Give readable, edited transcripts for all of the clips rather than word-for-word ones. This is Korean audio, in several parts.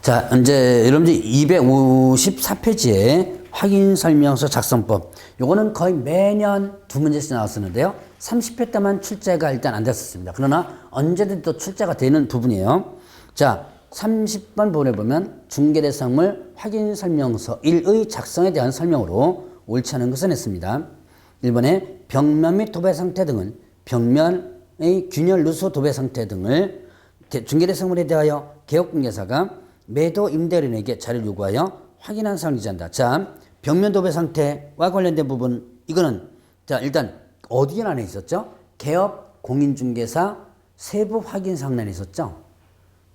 자, 이제 여러분들 254페이지에 확인 설명서 작성법. 요거는 거의 매년 두 문제씩 나왔었는데요. 30회 때만 출제가 일단 안 됐었습니다. 그러나 언제든 또 출제가 되는 부분이에요. 자, 30번 부분에 보면 중개대상물 확인 설명서 1의 작성에 대한 설명으로 옳지 않은 것은 했습니다. 1번에 벽면 및 도배 상태 등은 벽면의 균열 누수 도배 상태 등을 중개대상물에 대하여 개업공개사가 매도 임대인에게 자료를 요구하여 확인한 사항을 기재한다. 자, 벽면 도배 상태와 관련된 부분, 이거는 자, 일단 어디에 안에 있었죠? 개업 공인중개사 세부 확인 사항란에 있었죠.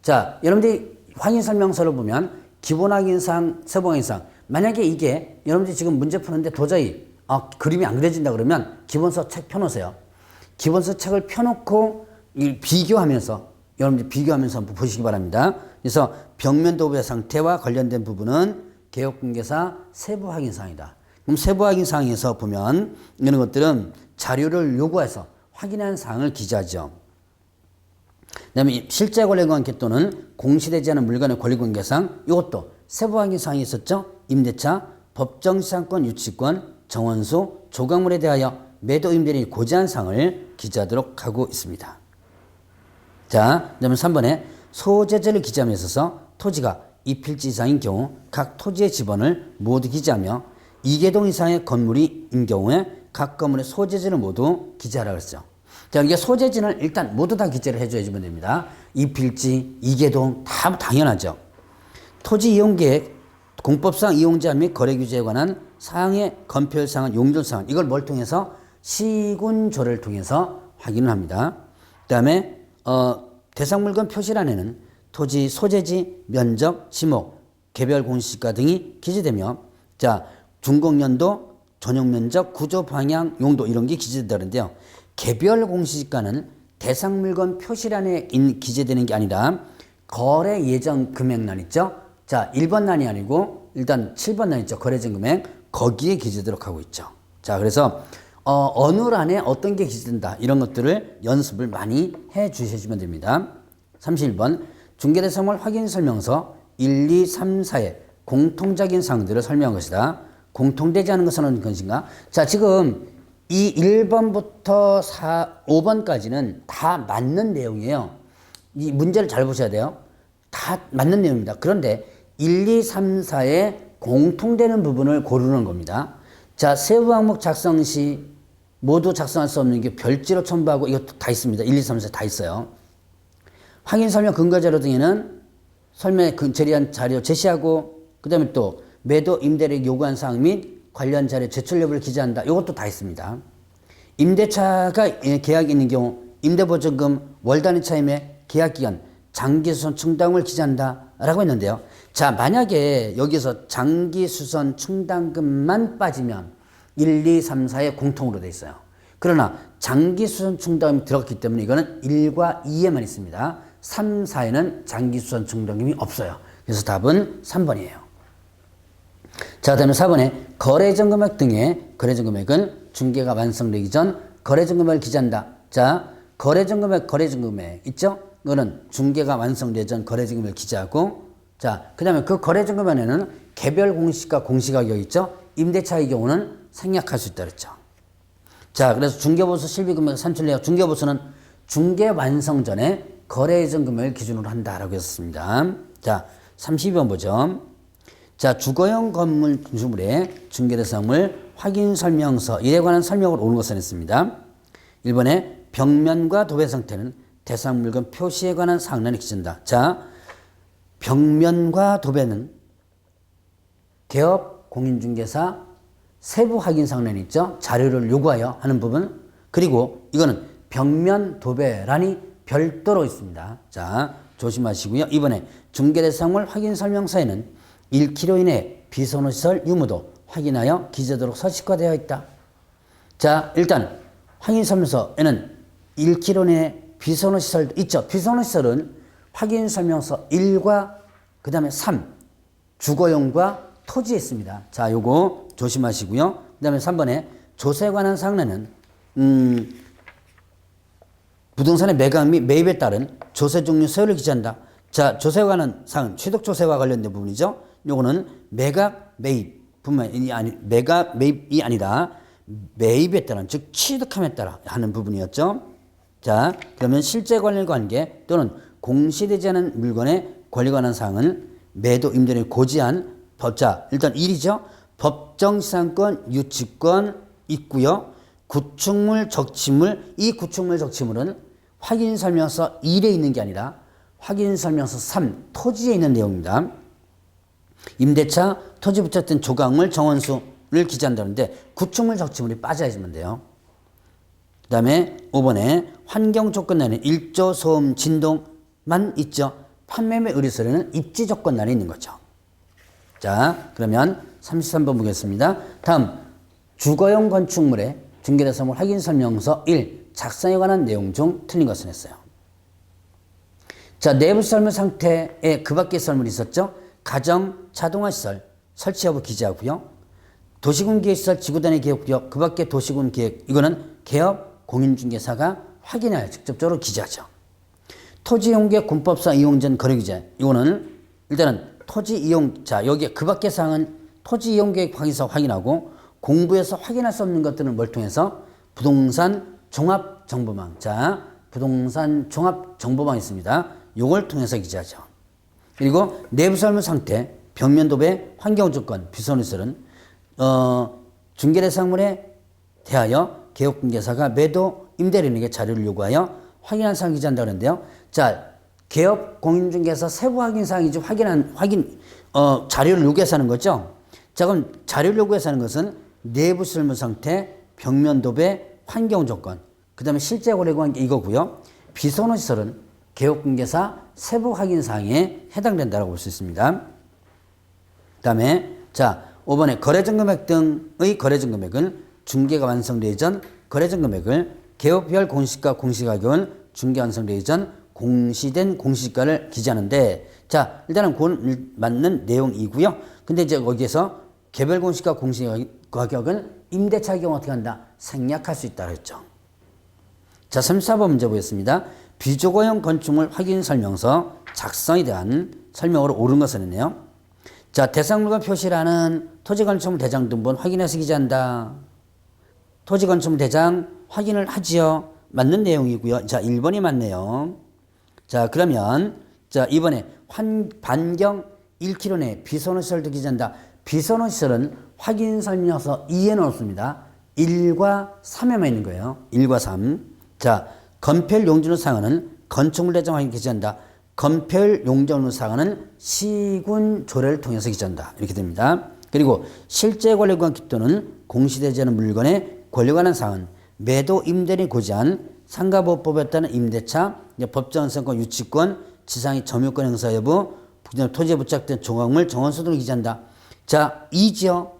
자, 여러분들이 확인 설명서를 보면 기본 확인사항, 세부 확인사항. 만약에 이게 여러분들이 지금 문제 푸는데 도저히 그림이 안 그려진다 그러면 기본서 책 펴놓으세요. 기본서 책을 펴놓고 비교하면서 여러분들 비교하면서 한번 보시기 바랍니다. 그래서 벽면 도배 상태와 관련된 부분은 개업공개사 세부 확인 사항이다. 그럼 세부 확인 사항에서 보면 이런 것들은 자료를 요구해서 확인한 사항을 기재하죠. 그다음에 실제 권리 관계 또는 공시되지 않은 물건의 권리 관계상 이것도 세부 확인 사항이 있었죠. 임대차, 법정 시장권 유치권, 정원수, 조각물에 대하여 매도 임대인이 고지한 사항을 기재하도록 하고 있습니다. 자, 그다음에 3번에 소재지를 기재함에 있어서 토지가 2필지 이상인 경우 각 토지의 지번을 모두 기재하며 2개동 이상의 건물인 경우에 각 건물의 소재지를 모두 기재하라고 했죠. 자, 이게 소재지는 일단 모두 다 기재를 해줘야지만 됩니다. 2필지, 2개동 다 당연하죠. 토지 이용 계획, 공법상 이용자 및 거래 규제에 관한 사항의 건폐율 사항, 용적 사항 이걸 뭘 통해서 시군조를 통해서 확인을 합니다. 그다음에 대상 물건 표시란에는 토지 소재지, 면적, 지목, 개별 공시가 등이 기재되며 자, 준공연도, 전용 면적, 구조 방향, 용도 이런 게 기재된다는데요. 개별 공시가는 대상 물건 표시란에 기재되는 게 아니라 거래 예정 금액란 있죠. 자, 1번 란이 아니고 일단 7번 란 있죠. 거래 예정 금액 거기에 기재되도록 하고 있죠. 자, 그래서 어느 란에 어떤 게 기재된다 이런 것들을 연습을 많이 해 주시면 됩니다. 31번 중개대상물 확인 설명서 1, 2, 3, 4의 공통적인 사항들을 설명한 것이다. 공통되지 않은 것은 어떤 것인가? 자, 지금 이 1번부터 5번까지는 다 맞는 내용이에요. 이 문제를 잘 보셔야 돼요. 다 맞는 내용입니다. 그런데 1, 2, 3, 4의 공통되는 부분을 고르는 겁니다. 자, 세부 항목 작성 시 모두 작성할 수 없는 게 별지로 첨부하고 이것도 다 있습니다. 1, 2, 3, 4 다 있어요. 확인 설명 근거 자료 등에는 설명에 제리한 자료 제시하고 그 다음에 또 매도 임대인에게 요구한 사항 및 관련 자료 제출 여부를 기재한다. 이것도 다 있습니다. 임대차가 계약이 있는 경우 임대보증금, 월단위 차임의 계약기간, 장기수선 충당을 기재한다 라고 했는데요. 자, 만약에 여기서 장기수선 충당금만 빠지면 1, 2, 3, 4에 공통으로 돼 있어요. 그러나 장기수선 충당금이 들어갔기 때문에 이거는 1과 2에만 있습니다. 3, 4에는 장기수선 충당금이 없어요. 그래서 답은 3번이에요. 자, 다음에 4번에 거래전 금액 등의 거래전 금액은 중개가 완성되기 전 거래전 금액을 기재한다. 자, 거래전 금액 있죠? 이거는 중개가 완성되기 전 거래전 금액을 기재하고 자, 그 다음에 그 거래전 금액에는 개별 공시가 공시가격 있죠? 임대차의 경우는 생략할 수 있다 그랬죠. 자, 그래서 중개보수 실비금액 산출내역 중개보수는 중개 완성 전에 거래 예정 금액을 기준으로 한다라고 했습니다. 자, 32번 보죠. 자, 주거용 건물 중심물의 중개대상물 확인 설명서 이에 관한 설명을 옳은 것을 했습니다. 1번에 벽면과 도배 상태는 대상 물건 표시에 관한 사항란에 기준다. 자, 벽면과 도배는 개업 공인중개사 세부 확인 사항란이 있죠. 자료를 요구하여 하는 부분. 그리고 이거는 벽면 도배란이 별도로 있습니다. 자, 조심하시고요. 이번에 중개대상물 확인 설명서에는 1km 이내 비선호시설 유무도 확인하여 기재도록 서식화되어 있다. 자, 일단 확인 설명서에는 1km 이내 비선호시설 있죠. 비선호시설은 확인 설명서 1과 그 다음에 3 주거용과 토지에 있습니다. 자, 요거 조심하시고요. 그 다음에 3번에 조세에 관한 사항에는 부동산의 매각 및 매입에 따른 조세 종류 세율을 기재한다. 자, 조세와 관한 사항은 취득조세와 관련된 부분이죠. 요거는 매각, 매입뿐만이 매각, 매입이 아니라 매입에 따른, 즉 취득함에 따라 하는 부분이었죠. 자, 그러면 실제 권리 관계 또는 공시되지 않은 물건의 권리 관한 사항은 매도 임대인이 고지한 법자, 일단 1이죠. 법정시상권, 유치권 있고요. 구축물, 적치물, 이 구축물, 적치물은 확인설명서 1에 있는 게 아니라 확인설명서 3, 토지에 있는 내용입니다. 임대차, 토지 부착된 조각물, 정원수를 기재한다는데 구축물, 적치물이 빠져야지만 돼요. 그 다음에 5번에 환경조건란에 일조, 소음, 진동만 있죠. 판매매 의뢰서에는 입지 조건란이 있는 거죠. 자, 그러면 33번 보겠습니다. 다음, 주거용 건축물의 중개대상물 확인설명서 1, 작성에 관한 내용 중 틀린 것은 했어요. 자, 내부 설물 상태에 그 밖의 설물이 있었죠. 가정, 자동화 시설, 설치 여부 기재하고요. 도시군 기획시설, 지구단위 기획구역, 그 밖의 도시군 기획, 이거는 개업, 공인중개사가 확인하여 직접적으로 기재하죠. 토지 이용계획 군법상 이용전 거래규제, 이거는 일단은 토지 이용, 자, 여기에 그 밖의 사항은 토지 이용계획 확인서 확인하고 공부에서 확인할 수 없는 것들을 뭘 통해서 부동산 종합정보망, 자, 부동산 종합정보망이 있습니다. 요걸 통해서 기재하죠. 그리고 내부 설문 상태, 벽면 도배, 환경조건, 비선시설은 중개대상물에 대하여 개업공개사가 매도 임대인에게 자료를 요구하여 확인한 사항을 기재한다 그러는데요. 자, 개업 공인중개사 세부 확인 사항이지 자료를 요구해서 하는 거죠. 자, 그럼 자료를 요구해서 하는 것은 내부 설문 상태, 벽면 도배, 환경조건, 그 다음에 실제 거래관계 이거고요. 비선호시설은 개업공개사 세부 확인 사항에 해당된다고 볼 수 있습니다. 그 다음에 자, 5번에 거래전 금액 등의 거래전 금액은 중개가 완성되기 전 거래전 금액을 개업별 공시가 공시가격은 중개 완성되기 전 공시된 공시가를 기재하는데, 자, 일단은 그건 맞는 내용이고요. 근데 이제 거기에서 개별 공시가 공시가격은 임대차의 경우 어떻게 한다? 생략할 수 있다 그랬죠. 자, 34번 문제 보겠습니다. 비주거용 건축물 확인 설명서 작성에 대한 설명으로 옳은 것은 있네요. 자, 대상물과 표시라는 토지건축물 대장 등본 확인해서 기재한다. 토지건축물 대장 확인을 하지요. 맞는 내용이고요. 자, 1번이 맞네요. 자, 그러면 자, 이번에 반경 1km 내 비선호시설도 기재한다. 비선호시설은 확인설명서 2에는 없습니다. 1과 3에만 있는 거예요. 1과 3. 자, 건폐율 용적률 상한은 건축물 대장 확인 기재한다. 건폐율 용적률 상한은 시군 조례를 통해서 기재한다. 이렇게 됩니다. 그리고 실제 권리관 또는 공시되지 않은 물건의 권리 관한 사항은 매도 임대인이 고지한 상가보호법에 따른 임대차, 법정성권 유치권, 지상의 점유권 행사 여부, 토지에 부착된 조각물, 정원수 등을 기재한다. 자, 이지요.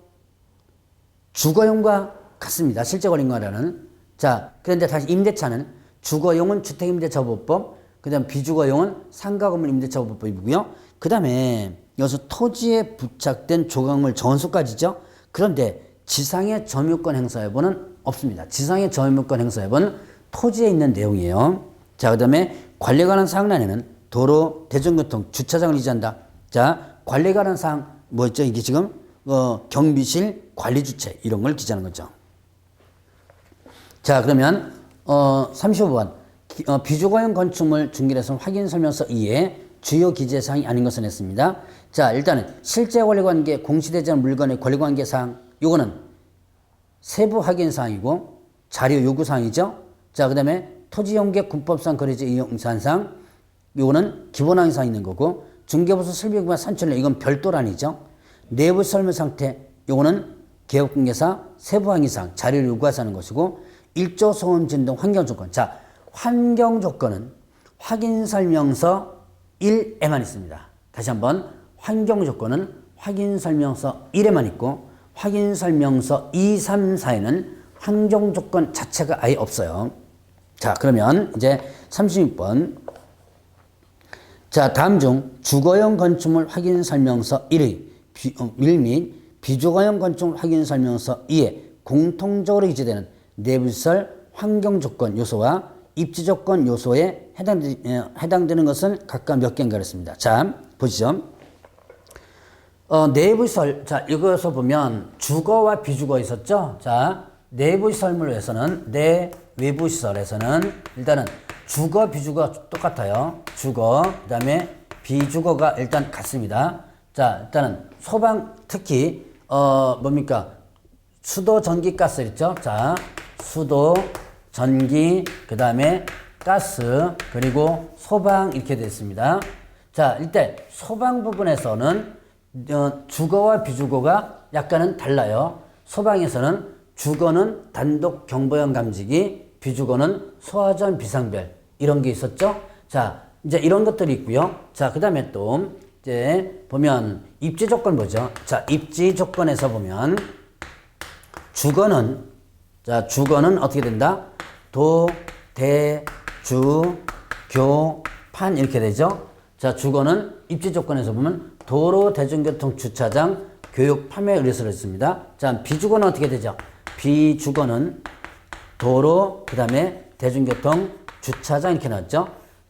주거용과 같습니다. 실제 권리관과는. 자, 그런데 다시 임대차는 주거용은 주택임대차보호법, 그 다음 비주거용은 상가건물 임대차보호법이고요. 그 다음에 여기서 토지에 부착된 조각물 정원수까지죠. 그런데 지상의 점유권 행사 여부는 없습니다. 지상의 점유권 행사 여부는 토지에 있는 내용이에요. 자, 그 다음에 관리에 관한 사항란에는 도로, 대중교통, 주차장을 기재한다. 자, 관리에 관한 사항 뭐 있죠? 이게 지금 경비실, 관리주체 이런 걸 기재하는 거죠. 자, 그러면 35번 비주거용 건축물 중개대상 확인설명서 2에 주요 기재사항이 아닌 것은 했습니다. 자, 일단은 실제 권리관계 공시되지 않은 물건의 권리관계사항, 요거는 세부 확인사항이고 자료 요구사항이죠. 자, 그 다음에 토지용계 군법상 거래지 이용사항, 요거는 기본항상 있는 거고, 중개보수 설비공사 산출료 이건 별도란이죠. 내부 설문 상태, 요거는 개업공개사 세부 확인사항 자료를 요구해서 하는 것이고, 일조 소음 진동 환경조건. 자, 환경조건은 확인설명서 1에만 있습니다. 다시 한번 환경조건은 확인설명서 1에만 있고 확인설명서 2, 3, 4에는 환경조건 자체가 아예 없어요. 자, 그러면 이제 36번. 자, 다음 중 주거용 건축물 확인설명서 1의 1 및 비주거용 건축물 확인설명서 2에 공통적으로 기재되는 내부시설 환경조건 요소와 입지조건 요소에 해당되는 것은 각각 몇 개인가 그랬습니다. 자, 보시죠. 내부설, 자, 이거에서 보면 주거와 비주거 있었죠? 자, 내부설물에서는, 외부시설에서는 일단은 주거, 비주거가 똑같아요. 주거, 그 다음에 비주거가 일단 같습니다. 자, 일단은 소방, 특히, 뭡니까? 수도, 전기, 가스 있죠? 자, 수도, 전기, 그 다음에 가스, 그리고 소방 이렇게 되어 있습니다. 자, 일단 소방 부분에서는 주거와 비주거가 약간은 달라요. 소방에서는 주거는 단독 경보형 감지기, 비주거는 소화전 비상벨 이런 게 있었죠. 자, 이제 이런 것들이 있고요. 자, 그 다음에 또 이제 보면 입지 조건 보죠. 자, 입지 조건에서 보면 주거는 어떻게 된다? 도, 대, 주, 교, 판 이렇게 되죠. 자, 주거는 입지 조건에서 보면 도로, 대중교통, 주차장, 교육, 판매, 의료시설 있습니다. 자, 비주거는 어떻게 되죠? 비주거는 도로, 그 다음에 대중교통, 주차장 이렇게 나왔죠.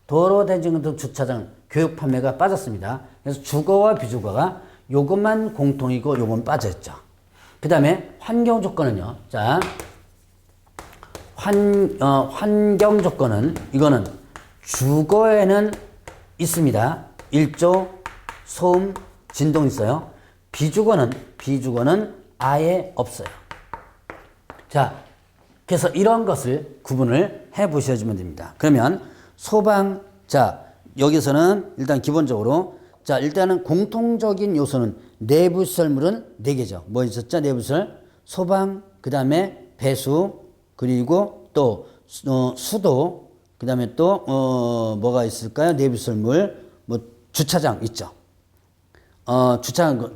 도로, 대중교통, 주차장, 교육, 판매가 빠졌습니다. 그래서 주거와 비주거가 요것만 공통이고 요건 빠져있죠. 그 다음에 환경 조건은요. 자, 환경 조건은 이거는 주거에는 있습니다. 일조, 소음, 진동 있어요. 비주거는 아예 없어요. 자, 그래서 이런 것을 구분을 해 보셔주면 됩니다. 그러면 소방, 자, 여기서는 일단 기본적으로, 자, 일단은 공통적인 요소는 내부시설물은 4개죠. 뭐 있었죠? 내부시설, 소방, 그 다음에 배수, 그리고 또 수도, 그 다음에 또 뭐가 있을까요? 내부시설물, 뭐 주차장 있죠. 주차장,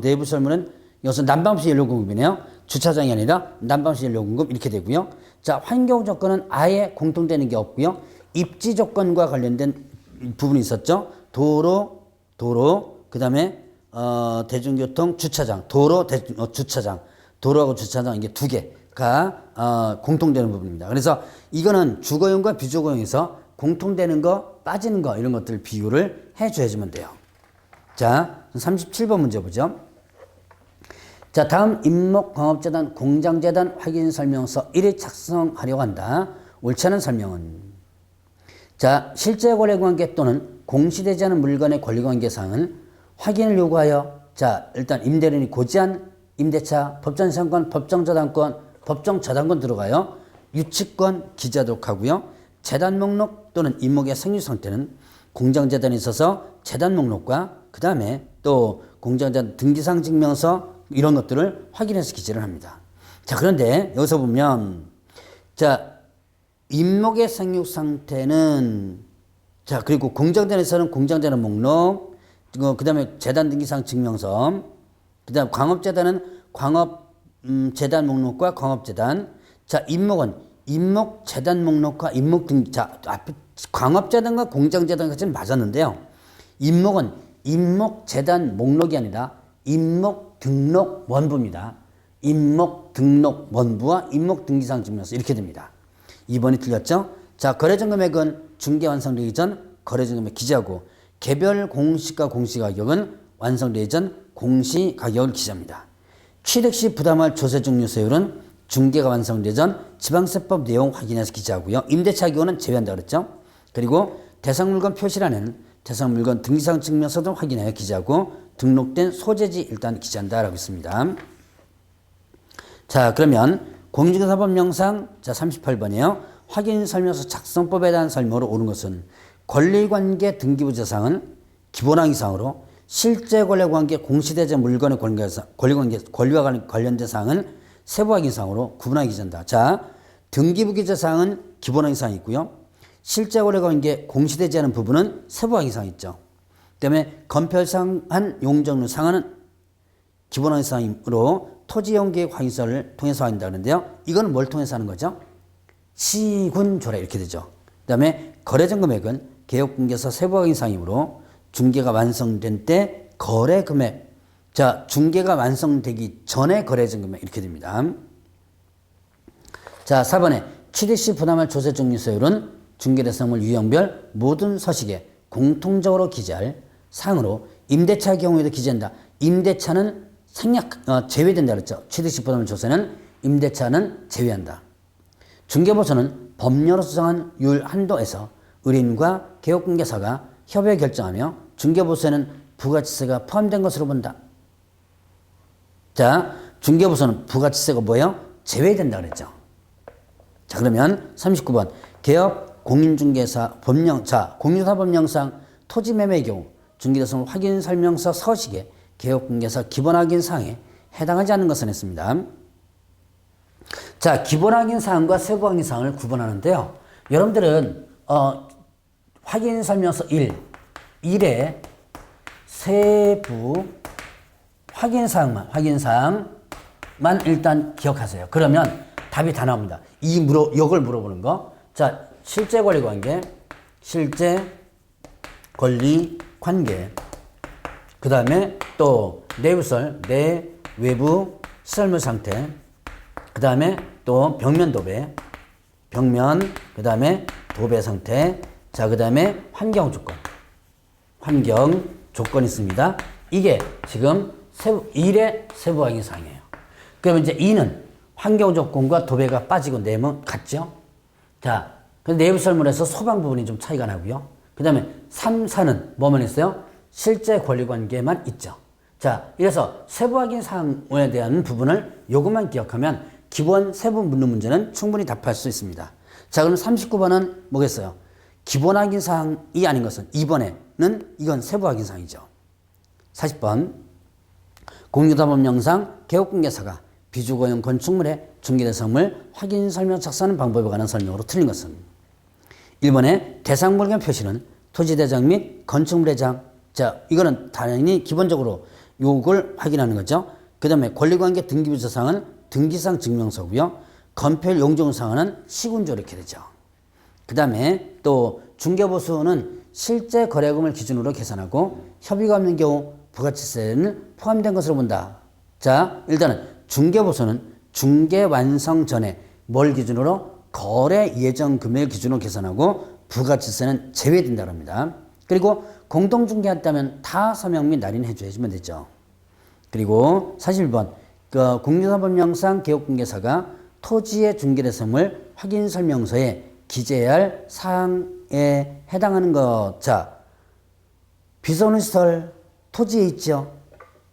내부시설물은 여기서 난방시 연료공급이네요. 주차장이 아니라 난방시 연료공급 이렇게 되고요. 자, 환경 조건은 아예 공통되는 게 없고요. 입지 조건과 관련된 부분이 있었죠. 도로, 그 다음에 대중교통, 주차장, 주차장, 도로하고 주차장 이게 2개가 공통되는 부분입니다. 그래서 이거는 주거용과 비주거용에서 공통되는 거, 빠지는 거 이런 것들 비율을 해줘야지면 돼요. 자, 37번 문제 보죠. 자, 다음 임목광업재단, 공장재단 확인설명서 1위 작성하려고 한다. 옳지 않은 설명은? 자, 실제 권리관계 또는 공시되지 않은 물건의 권리관계사항은 확인을 요구하여, 자, 일단 임대인이 고지한 임대차, 법정상권, 법정저당권, 법정저당권 들어가요. 유치권 기재하도록 하고요. 재단 목록 또는 임목의 생유 상태는 공장재단에 있어서 재단 목록과 그 다음에 또 공장재단 등기상 증명서 이런 것들을 확인해서 기재를 합니다. 자, 그런데 여기서 보면, 자, 임목의 생육 상태는, 자, 그리고 공장재단에서는 공장재단 목록, 그 다음에 재단 등기상 증명서, 그 다음 광업재단은 광업재단 목록과 광업재단, 자, 임목은 임목재단 목록과 임목등기, 자, 앞에 광업재단과 공장재단까지는 맞았는데요. 임목은 임목재단 목록이 아니라 임목등록원부입니다. 임목등록원부와 임목등기상 증명서 이렇게 됩니다. 2번이 틀렸죠? 자, 거래전 금액은 중개 완성되기 전 거래전 금액 기재하고 개별 공시가 공시가격은 완성되기 전 공시가격을 기재합니다. 취득 시 부담할 조세 종료세율은 중개가 완성되기 전 지방세법 내용 확인해서 기재하고요. 임대차 기호는 제외한다 그랬죠? 그리고 대상 물건 표시란에는 대상 물건 등기상 증명서도 확인하여 기재하고 등록된 소재지 일단 기재한다라고 있습니다. 자, 그러면 공인중개사법령상 자 38번이에요. 확인설명서 작성법에 대한 설명으로 옳은 것은 권리관계 등기부재상은 기본항의사항으로 실제 권리관계 공시되지 물건의 권리와 관련된 사항은 세부확인사항으로 구분하게 기재한다. 자, 등기부기재사항은 기본항의사항이 있고요. 실제 권리관계 공시되지 않은 부분은 세부확인사항이 있죠. 그 다음에 건폐상한 용적률 상한은 기본항의사항으로 토지용계획 확인서를 통해서 확인한다 그러는데요. 이건 뭘 통해서 하는 거죠? 시군조례 이렇게 되죠. 그 다음에 거래전 금액은 개업공개서 세부확인사항이므로 중개가 완성된 때 거래금액, 자, 중개가 완성되기 전에 거래전 금액 이렇게 됩니다. 자, 4번에 취득시 부담할 조세 중립세율은 중개대상물 유형별 모든 서식에 공통적으로 기재할 사항으로 임대차의 경우에도 기재한다. 임대차는 제외된다 그랬죠. 취득시 부담할 조세는 임대차는 제외한다. 중개보수는 법령으로 수정한 율 한도에서 의뢰인과 개업공개사가 협의해 결정하며 중개보수에는 부가치세가 포함된 것으로 본다. 자, 중개보수는 부가치세가 뭐예요? 제외된다 그랬죠. 자, 그러면 39번 개업 공인중개사 법령, 자, 공인사 법령상 토지매매의 경우 중개대상물 확인 설명서 서식에 개업공개사 기본 확인 사항에 해당하지 않는 것은 했습니다. 자, 기본 확인 사항과 세부 확인 사항을 구분하는데요. 여러분들은 확인 설명서 1에 세부 확인 사항만 일단 기억하세요. 그러면 답이 다 나옵니다. 이걸 물어보는 거. 자, 실제 권리 관계. 그 다음에 또 내외부 시설물 상태. 그 다음에 또 벽면, 그 다음에 도배 상태. 자, 그 다음에 환경 조건 있습니다. 이게 지금 1의 세부 확인 사항이에요. 그러면 이제 2는 환경 조건과 도배가 빠지고 내면 같죠? 자, 근데 내부 설문에서 소방 부분이 좀 차이가 나고요. 그 다음에 3, 4는 뭐만 있어요? 실제 권리 관계만 있죠. 자, 이래서 세부 확인 사항에 대한 부분을 요것만 기억하면 기본 세부 묻는 문제는 충분히 답할 수 있습니다. 자, 그럼 39번은 뭐겠어요? 기본 확인 사항이 아닌 것은 2번에는 이건 세부 확인 사항이죠. 40번 공유사법령상 개업공개사가 비주거용 건축물의 중개대상물 확인 설명 작성하는 방법에 관한 설명으로 틀린 것은 1번의 대상물경 표시는 토지대장 및 건축물대장. 자, 이거는 당연히 기본적으로 요걸 확인하는 거죠. 그 다음에 권리관계 등기부조사항은 등기상 증명서고요. 건폐율 용적사항은 시군조 이렇게 되죠. 그 다음에 또 중개보수는 실제 거래금을 기준으로 계산하고 협의가 없는 경우 부가치세는 포함된 것으로 본다. 자, 일단은 중개보수는 중개 완성 전에 뭘 기준으로? 거래 예정 금액 기준으로 계산하고 부가치세는 제외된다고 합니다. 그리고 공동중개한다면 다 서명 및 날인해 주면 되죠. 그리고 41번 공유사법령상 개업공개사가 토지의 중개대상물 확인 설명서에 기재해야 할 사항에 해당하는 것. 자, 비선시설 토지에 있죠.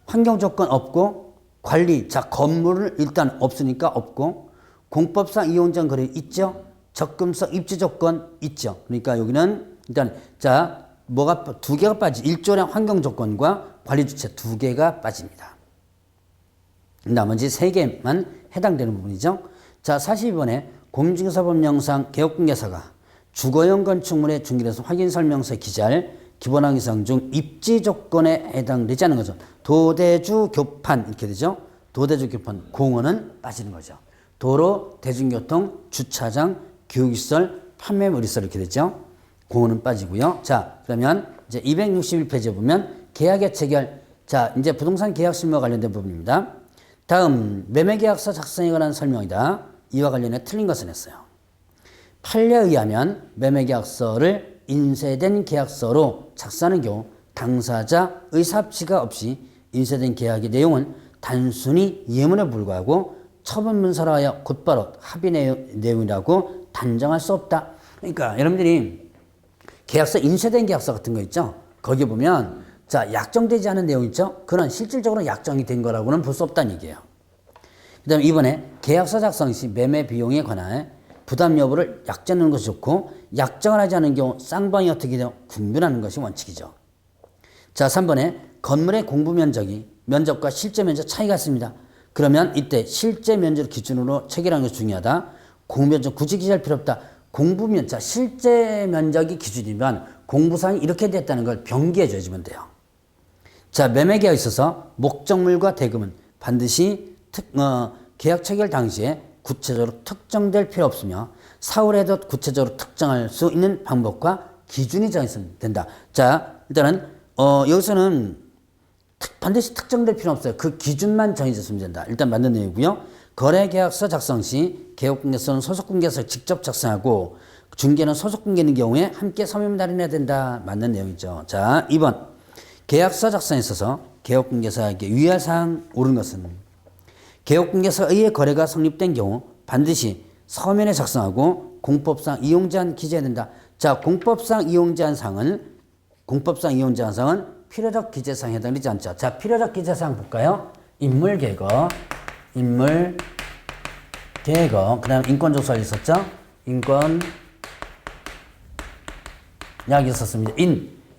환경조건 없고 관리, 자, 건물을 일단 없으니까 없고 공법상 이용전 거래 있죠. 적금성 입지조건 있죠. 그러니까 여기는 일단 자, 뭐가 두 개가 빠지 1조량 환경조건과 관리주체 두 개가 빠집니다. 나머지 세 개만 해당되는 부분이죠. 자, 42번에 공중사법령상 개업공개사가 주거용 건축물의 중개대상 확인 설명서에 기재할 기본 확인 사항 중 입지 조건에 해당되지 않는 거죠. 도대주 교판 이렇게 되죠. 도대주 교판 공원은 빠지는 거죠. 도로, 대중교통, 주차장, 교육시설, 판매물시설 이렇게 되죠. 공원은 빠지고요. 자, 그러면 이제 261페이지에 보면 계약의 체결. 자, 이제 부동산 계약 실무와 관련된 부분입니다. 다음 매매계약서 작성에 관한 설명이다. 이와 관련해 틀린 것은 했어요. 판례에 의하면 매매계약서를 인쇄된 계약서로 작성하는 경우 당사자 의사합치가 없이 인쇄된 계약의 내용은 단순히 예문에 불과하고 처분문서로 하여 곧바로 합의 내용이라고 단정할 수 없다. 그러니까 여러분들이 계약서 인쇄된 계약서 같은 거 있죠. 거기 보면 자, 약정되지 않은 내용 있죠. 그런 실질적으로 약정이 된 거라고는 볼 수 없다는 얘기예요. 그 다음에 이번에 계약서 작성 시 매매 비용에 관한 부담 여부를 약정하는 것이 좋고 약정을 하지 않은 경우 쌍방이 어떻게 돼요? 분별하는 것이 원칙이죠. 자, 3번에 건물의 공부 면적과 실제 면적 차이가 있습니다. 그러면 이때 실제 면적을 기준으로 체결하는 것이 중요하다. 공면적 굳이 기재할 필요 없다. 공부면적, 실제 면적이 기준이면 공부사항이 이렇게 됐다는 걸 병기해 줘야지면 돼요. 자, 매매계약에 있어서 목적물과 대금은 반드시 계약 체결 당시에 구체적으로 특정될 필요 없으며 사후에도 구체적으로 특정할 수 있는 방법과 기준이 정해서는 된다. 자, 일단은 여기서는 반드시 특정될 필요 없어요. 그 기준만 정해졌으면 된다. 일단 맞는 내용이고요. 거래계약서 작성 시 개업공개서는 소속공개서 직접 작성하고 중개는 소속공개인 경우에 함께 서명 달인해야 된다. 맞는 내용이죠. 자, 2번. 계약서 작성에 있어서 개업공개서에게 유의할 사항 옳은 것은 개업공개서에 의해 거래가 성립된 경우 반드시 서면에 작성하고 공법상 이용제한 기재해야 된다. 자, 공법상 이용제한 사항은 필요적 기재사항에 해당되지 않죠. 자, 필요적 기재사항 볼까요? 인물계거, 그 다음 인권조사가 있었죠? 약이 있었습니다.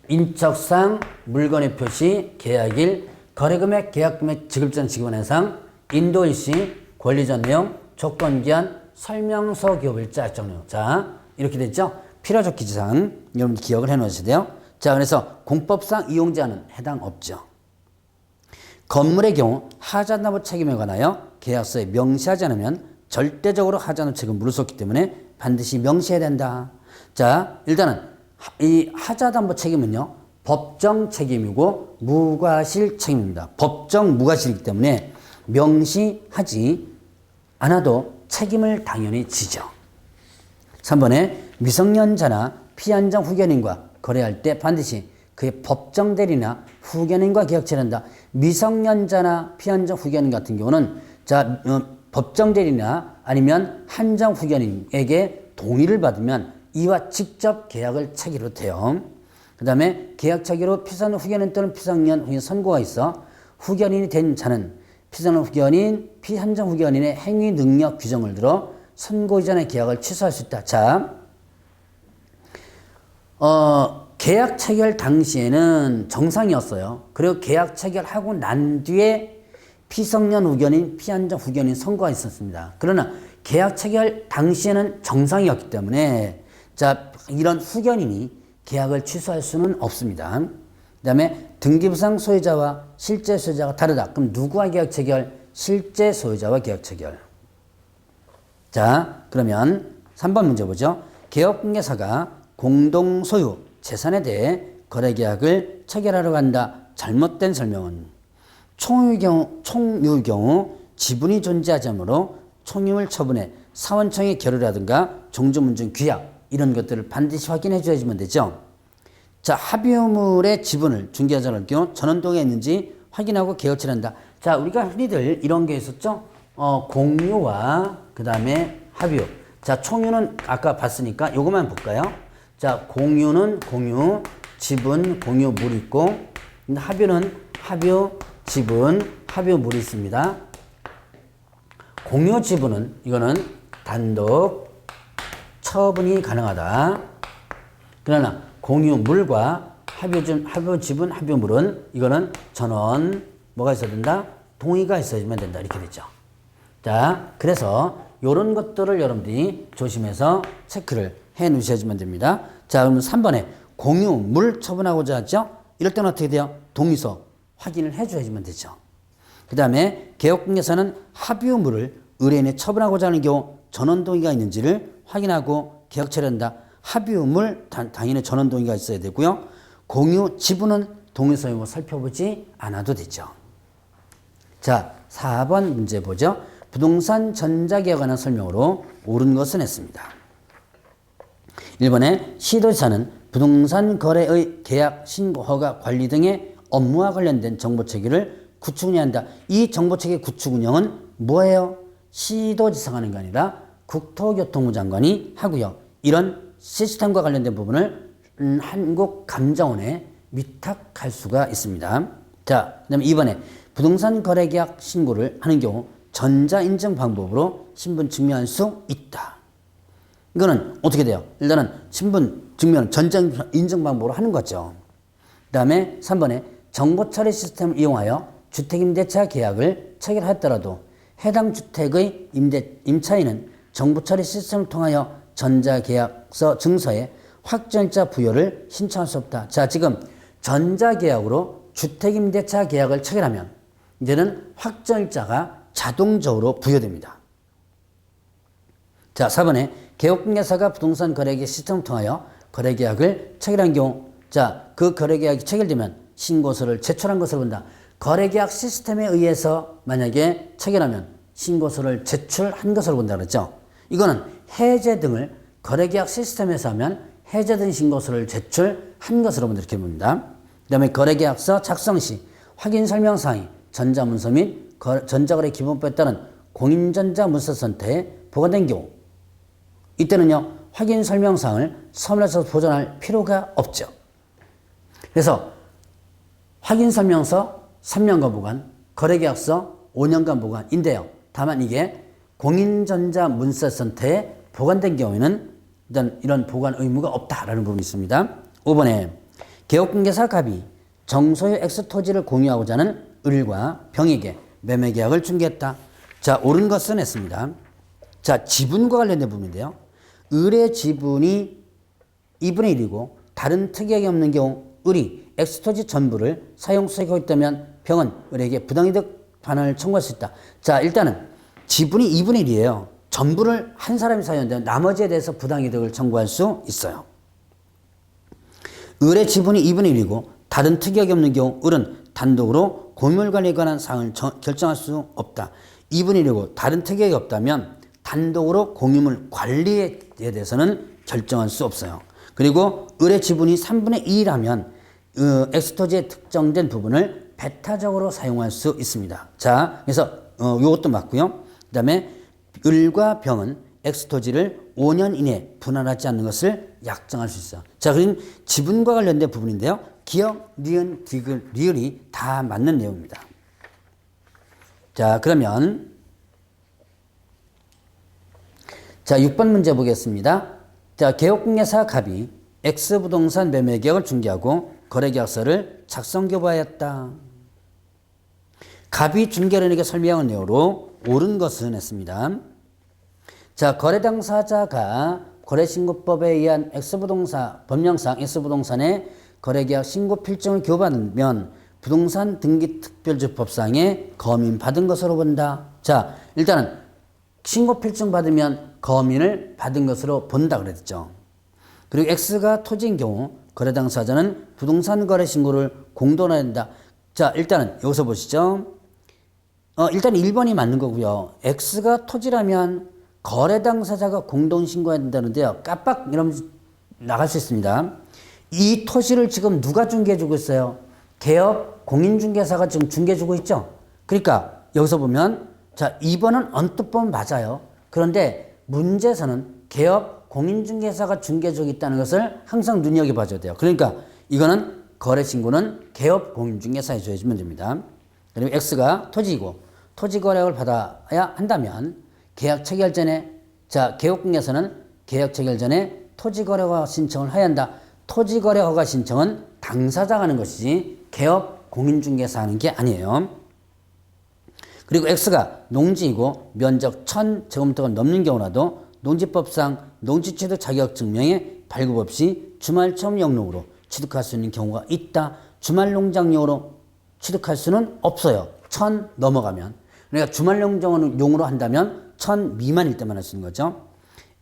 인적상, 물건의 표시, 계약일, 거래금액, 계약금액, 지급전, 지급원 해상, 인도일시, 권리전 내용, 조건기한, 설명서, 기업일자, 약정 내용. 자, 이렇게 됐죠? 필요적 기재사항, 여러분들 기억을 해 놓으셔야 돼요. 자, 그래서 공법상 이용제한은 해당 없죠. 건물의 경우 하자납부 책임에 관하여 계약서에 명시하지 않으면 절대적으로 하자납부 책임을 물을 수 없기 때문에 반드시 명시해야 된다. 자, 일단은 이 하자담보 책임은요, 법정 책임이고 무과실 책임입니다. 법정 무과실이기 때문에 명시하지 않아도 책임을 당연히 지죠. 3번에 미성년자나 피한정 후견인과 거래할 때 반드시 그의 법정 대리나 후견인과 계약체를 한다. 미성년자나 피한정 후견인 같은 경우는 자, 법정 대리나 아니면 한정 후견인에게 동의를 받으면 이와 직접 계약을 체결해도 돼요. 그 다음에 계약 체결 후 피선 후견인 또는 피성년 후견인 선고가 있어 후견인이 된 자는 피선 후견인, 피한정 후견인의 행위 능력 규정을 들어 선고 이전의 계약을 취소할 수 있다. 자, 계약 체결 당시에는 정상이었어요. 그리고 계약 체결하고 난 뒤에 피성년 후견인, 피한정 후견인 선고가 있었습니다. 그러나 계약 체결 당시에는 정상이었기 때문에 자, 이런 후견인이 계약을 취소할 수는 없습니다. 그 다음에 등기부상 소유자와 실제 소유자가 다르다. 그럼 누구와 계약 체결? 실제 소유자와 계약 체결. 자, 그러면 3번 문제 보죠. 개업공개사가 공동소유 재산에 대해 거래계약을 체결하러 간다. 잘못된 설명은 총유의 경우 지분이 존재하지 않으므로 총유물 처분에 사원청의 결의라든가 종조문중 규약 이런 것들을 반드시 확인해 줘야지만 되죠. 자, 합의유물의 지분을 중개자를 경우 전원동에 있는지 확인하고 계약을 한다. 자, 우리가 흔히들 이런 게 있었죠. 공유와 그 다음에 합의유. 자, 총유는 아까 봤으니까 요것만 볼까요? 자, 공유는 공유, 지분, 공유물이 있고, 근데 합의유는 합의유, 지분, 합의유물이 있습니다. 공유 지분은 이거는 단독 처분이 가능하다. 그러나 공유물과 합의유 지분, 합의유물은 이거는 전원 뭐가 있어야 된다? 동의가 있어야지만 된다. 이렇게 되죠. 자, 그래서 이런 것들을 여러분들이 조심해서 체크를 해 놓으셔야지만 됩니다. 자, 그러면 3번에 공유물 처분하고자 하죠? 이럴 때는 어떻게 돼요? 동의서 확인을 해 줘야지만 되죠. 그 다음에 개업공개사는 합의유물을 의뢰인에 처분하고자 하는 경우 전원 동의가 있는지를 확인하고 계약 체결한다. 합의유물 당연히 전원 동의가 있어야 되고요. 공유 지분은 동의서 여부 살펴보지 않아도 되죠. 자, 4번 문제 보죠. 부동산 전자계약에 관한 설명으로 옳은 것은 했습니다. 1번에 시도지사는 부동산 거래의 계약, 신고, 허가, 관리 등의 업무와 관련된 정보체계를 구축 운영한다. 이 정보체계 구축 운영은 뭐예요? 시도지사가 하는 게 아니라 국토교통부 장관이 하고요. 이런 시스템과 관련된 부분을 한국감정원에 위탁할 수가 있습니다. 자, 그 다음에 2번에 부동산 거래계약 신고를 하는 경우 전자인증 방법으로 신분 증명할 수 있다. 이거는 어떻게 돼요? 일단은 신분 증명 전자인증 방법으로 하는 거죠. 그 다음에 3번에 정보처리 시스템을 이용하여 주택임대차 계약을 체결하였더라도 해당 주택의 임차인은 정보처리 시스템을 통하여 전자계약서 증서에 확정일자 부여를 신청할 수 없다. 자, 지금 전자계약으로 주택임대차 계약을 체결하면 이제는 확정일자가 자동적으로 부여됩니다. 자, 4번에 개업공개사가 부동산 거래계약 시스템을 통하여 거래계약을 체결한 경우 자, 그 거래계약이 체결되면 신고서를 제출한 것을 본다. 거래계약 시스템에 의해서 만약에 체결하면 신고서를 제출한 것으로 본다 그랬죠. 이거는 해제 등을 거래계약 시스템에서 하면 해제 등 신고서를 제출한 것으로 본다 이렇게 봅니다. 그 다음에 거래계약서 작성 시 확인 설명사항이 전자문서 및 전자거래 기본법에 따른 공인전자문서센터에 보관된 경우 이때는요 확인 설명사항을 서면에서 보존할 필요가 없죠. 그래서 확인 설명서 3년간 보관, 거래계약서 5년간 보관인데요. 다만 이게 공인전자문서센터에 보관된 경우에는 일단 이런 보관 의무가 없다라는 부분이 있습니다. 5번에 개업공개사 갑이 정소유 X토지를 공유하고자 하는 을과 병에게 매매계약을 중개했다. 자, 옳은 것은 했습니다. 자, 지분과 관련된 부분인데요. 을의 지분이 2분의 1이고 다른 특이하게 없는 경우 을이 X토지 전부를 사용 수익하고 있다면 병은 을에게 부당이득 반환을 청구할 수 있다. 자, 일단은 지분이 2분의 1이에요. 전부를 한 사람이 사용하는데 나머지에 대해서 부당이득을 청구할 수 있어요. 을의 지분이 2분의 1이고 다른 특이하게 없는 경우 을은 단독으로 공유물관리에 관한 사항을 결정할 수 없다. 2분의 1이고 다른 특이하게 없다면 단독으로 공유물 관리에 대해서는 결정할 수 없어요. 그리고 을의 지분이 3분의 2라면 X토지의 특정된 부분을 배타적으로 사용할 수 있습니다. 자, 그래서 이것도 맞고요. 그 다음에 을과 병은 X토지를 5년 이내에 분할하지 않는 것을 약정할 수 있어요. 자, 그럼 지분과 관련된 부분인데요. 기역, 니은, 디귿, 리을이 다 맞는 내용입니다. 자, 그러면 자, 6번 문제 보겠습니다. 자, 개업공개사 갑이 X부동산 매매계약을 중개하고 거래계약서를 작성교부하였다. 갑이 중개인에게 설명한 내용으로 옳은 것은 했습니다. 자, 거래 당사자가 거래신고법에 의한 X부동산 법령상 X부동산의 거래계약 신고 필증을 교부하면 부동산 등기특별주법상에 검인받은 것으로 본다. 자, 일단은 신고 필증 받으면 검인을 받은 것으로 본다 그랬죠. 그리고 X가 토지인 경우 거래 당사자는 부동산 거래 신고를 공동해야 된다. 자, 일단은 여기서 보시죠. 일단 1번이 맞는 거고요. X가 토지라면 거래 당사자가 공동 신고해야 된다는데요. 깜빡 이러면 나갈 수 있습니다. 이 토지를 지금 누가 중개해주고 있어요? 개업 공인중개사가 지금 중개해주고 있죠. 그러니까 여기서 보면 자, 2번은 언뜻 보면 맞아요. 그런데 문제에서는 개업 공인중개사가 중개해주고 있다는 것을 항상 눈여겨봐줘야 돼요. 그러니까 이거는 거래신고는 개업 공인중개사에 줘야지면 됩니다. 그리고 X가 토지이고 토지거래를 받아야 한다면 계약 체결 전에 자, 개업공개사는 계약 체결 전에 토지거래허가 신청을 해야 한다. 토지거래허가 신청은 당사자가 하는 것이지 개업 공인중개사 하는 게 아니에요. 그리고 X가 농지이고 면적 1000제곱미터가 넘는 경우라도 농지법상 농지취득 자격증명에 발급 없이 주말체험 영농으로 취득할 수 있는 경우가 있다. 주말농장용으로 취득할 수는 없어요. 1000 넘어가면. 그러니까 주말농장용으로 한다면 1000 미만일 때만 할 수 있는 거죠.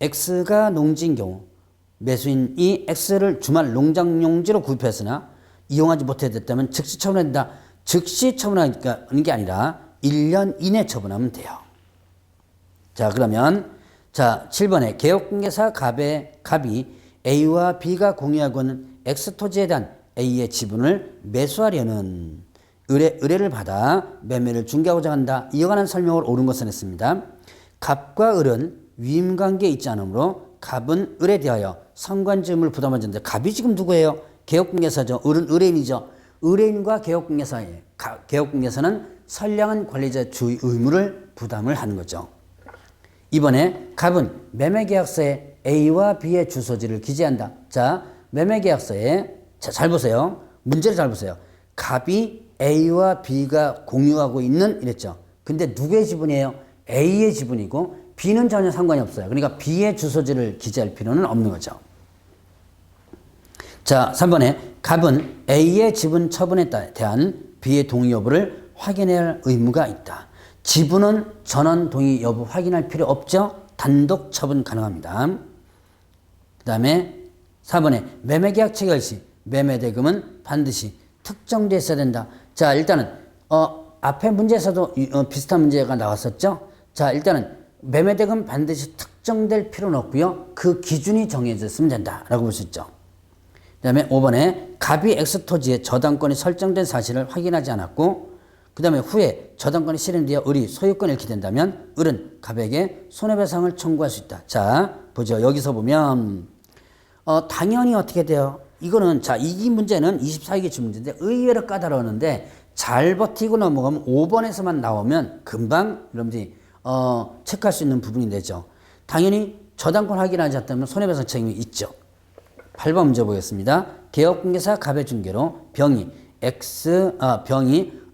X가 농지인 경우 매수인이 X를 주말 농장용지로 구입했으나 이용하지 못했다면 즉시 처분한다. 즉시 처분하는 게 아니라 1년 이내 처분하면 돼요. 자, 그러면 자, 7번에 개업공개사 갑이 A와 B가 공유하고 있는 X토지에 대한 A의 지분을 매수하려는 의뢰를 받아 매매를 중개하고자 한다. 이와 관한 설명을 옳은 것은 했습니다. 갑과 을은 위임관계에 있지 않으므로 갑은 을에 대하여 상관지음을 부담하지 않는다. 갑이 지금 누구예요? 개업공개사죠. 을은 의뢰인이죠. 의뢰인과 개업공개사의 개업공개사는 선량한 관리자 주의 의무를 부담을 하는 거죠. 이번에 갑은 매매계약서에 A와 B의 주소지를 기재한다. 자, 매매계약서에 자, 잘 보세요. 문제를 잘 보세요. 갑이 A와 B가 공유하고 있는 이랬죠. 근데 누구의 지분이에요? A의 지분이고 B는 전혀 상관이 없어요. 그러니까 B의 주소지를 기재할 필요는 없는 거죠. 자, 3번에 갑은 A의 지분 처분에 대한 B의 동의 여부를 확인해야 할 의무가 있다. 지분은 전원 동의 여부 확인할 필요 없죠. 단독 처분 가능합니다. 그 다음에 4번에 매매계약 체결 시 매매대금은 반드시 특정되어 있어야 된다. 자, 일단은 앞에 문제에서도 비슷한 문제가 나왔었죠. 자, 일단은 매매대금 반드시 특정될 필요는 없고요. 그 기준이 정해졌으면 된다라고 볼 수 있죠. 그 다음에 5번에 갑이 X토지에 저당권이 설정된 사실을 확인하지 않았고 그 다음에 후에 저당권이 실행되어 을이 소유권을 잃게 된다면 을은 갑에게 손해배상을 청구할 수 있다. 자, 보죠. 여기서 보면 당연히 어떻게 돼요? 이거는 자, 이 문제는 24기 질문인데 의외로 까다로웠는데 잘 버티고 넘어가면 5번에서만 나오면 금방 여러분들이 체크할 수 있는 부분이 되죠. 당연히 저당권 확인하지 않다면 손해배상 책임이 있죠. 8번 문제 보겠습니다. 개업공개사 갑의 중개로 병이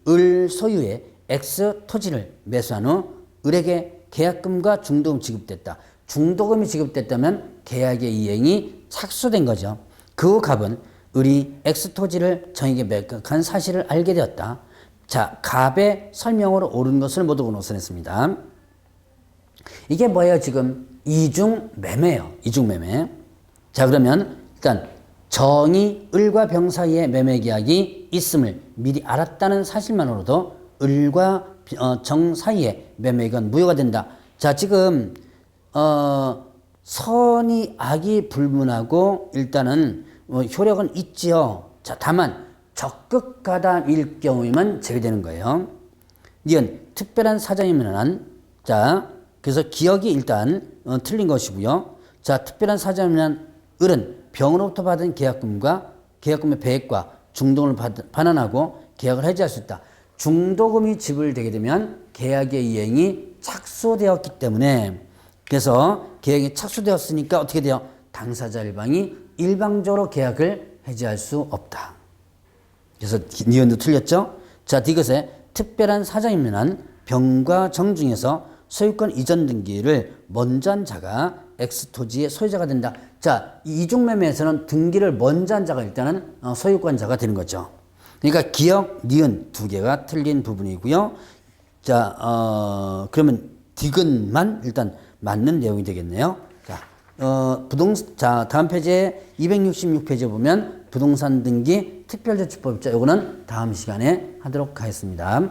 을 소유의 X 토지를 매수한 후 을에게 계약금과 중도금 지급됐다. 중도금이 지급됐다면 계약의 이행이 착수된 거죠. 그 후 갑은 을이 X 토지를 정에게 매각한 사실을 알게 되었다. 자, 갑의 설명으로 옳은 것을 모두 노선했습니다. 이게 뭐예요? 지금 이중매매예요. 이중매매. 자, 그러면 일단 정이 을과 병 사이에 매매 계약이 있음을 미리 알았다는 사실만으로도 을과 정 사이에 매매건 무효가 된다. 자, 지금 선이 악이 불문하고 일단은 효력은 있지요. 자, 다만 적극 가담일 경우에만 제외되는 거예요. 니은 특별한 사정이면 자, 그래서 기억이 일단 틀린 것이고요. 자, 특별한 사정이면 을은 병으로부터 받은 계약금과 계약금의 배액과 중도금을 반환하고 계약을 해지할 수 있다. 중도금이 지불되게 되면 계약의 이행이 착수되었기 때문에 그래서 계약이 착수되었으니까 어떻게 돼요? 당사자 일방이 일방적으로 계약을 해지할 수 없다. 그래서 니은도 틀렸죠? 자, 이것에 특별한 사정이면 병과 정 중에서 소유권 이전 등기를 먼저 한 자가 X토지의 소유자가 된다. 자, 이중매매에서는 등기를 먼저 한 자가 일단은 소유권자가 되는 거죠. 그러니까 기억, 니은 두 개가 틀린 부분이고요. 자, 그러면 디귿만 일단 맞는 내용이 되겠네요. 자, 다음 페이지에 266페이지에 보면 부동산 등기 특별조치법 있죠. 요거는 다음 시간에 하도록 하겠습니다.